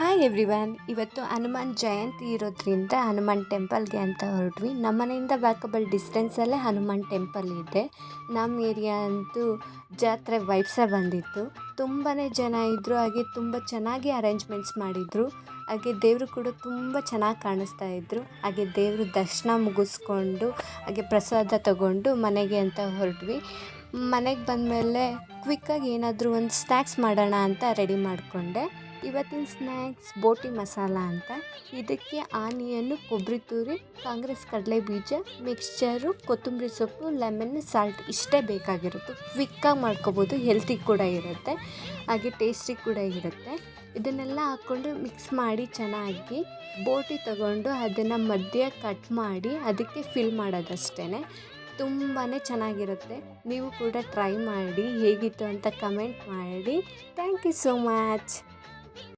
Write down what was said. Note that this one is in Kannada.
Hi everyone. ಇವತ್ತು ಹನುಮಾನ್ ಜಯಂತಿ ಇರೋದ್ರಿಂದ ಹನುಮಾನ್ ಟೆಂಪಲ್ಗೆ ಅಂತ ಹೊರಟ್ವಿ. ನಮ್ಮ ಮನೆಯಿಂದ ವಾಕಬಲ್ ಡಿಸ್ಟೆನ್ಸಲ್ಲೇ ಹನುಮಾನ್ ಟೆಂಪಲ್ ಇದೆ. ನಮ್ಮ ಏರಿಯಾ ಅಂತೂ ಜಾತ್ರೆ ವೈಬ್ಸೇ ಬಂದಿತ್ತು. ತುಂಬಾ ಜನ ಇದ್ದರು, ಹಾಗೆ ತುಂಬ ಚೆನ್ನಾಗಿ ಅರೇಂಜ್ಮೆಂಟ್ಸ್ ಮಾಡಿದರು. ಹಾಗೆ ದೇವರು ಕೂಡ ತುಂಬ ಚೆನ್ನಾಗಿ ಕಾಣಿಸ್ತಾ ಇದ್ದರು. ಹಾಗೆ ದೇವರು ದರ್ಶನ ಮುಗಿಸ್ಕೊಂಡು ಹಾಗೆ ಪ್ರಸಾದ ತಗೊಂಡು ಮನೆಗೆ ಅಂತ ಹೊರಟ್ವಿ. ಮನೆಗೆ ಬಂದಮೇಲೆ ಕ್ವಿಕ್ಕಾಗಿ ಏನಾದರೂ ಒಂದು ಸ್ನ್ಯಾಕ್ಸ್ ಮಾಡೋಣ ಅಂತ ರೆಡಿ ಮಾಡಿಕೊಂಡೆ. ಇವತ್ತಿನ ಸ್ನ್ಯಾಕ್ಸ್ ಬೋಟಿ ಮಸಾಲ ಅಂತ. ಇದಕ್ಕೆ ಆನಿಯನ್ನು, ಕೊಬ್ಬರಿ ತುರಿ, ಕಾಂಗ್ರೆಸ್ ಕಡಲೆ ಬೀಜ, ಮಿಕ್ಸ್ಚರು, ಕೊತ್ತಂಬರಿ ಸೊಪ್ಪು, ಲೆಮನ್, ಸಾಲ್ಟ್ ಇಷ್ಟೇ ಬೇಕಾಗಿರುತ್ತೆ. ಕ್ವಿಕ್ಕಾಗಿ ಮಾಡ್ಕೋಬೋದು, ಹೆಲ್ತಿ ಕೂಡ ಇರುತ್ತೆ, ಹಾಗೆ ಟೇಸ್ಟಿ ಕೂಡ ಇರುತ್ತೆ. ಇದನ್ನೆಲ್ಲ ಹಾಕ್ಕೊಂಡು ಮಿಕ್ಸ್ ಮಾಡಿ ಚೆನ್ನಾಗಿ ಬೋಟಿ ತಗೊಂಡು ಅದನ್ನು ಮಧ್ಯ ಕಟ್ ಮಾಡಿ ಅದಕ್ಕೆ ಫಿಲ್ ಮಾಡೋದಷ್ಟೇ. ತುಂಬಾ ಚೆನ್ನಾಗಿರುತ್ತೆ. ನೀವು ಕೂಡ ಟ್ರೈ ಮಾಡಿ, ಹೇಗಿತ್ತು ಅಂತ ಕಮೆಂಟ್ ಮಾಡಿ. Thank you so much.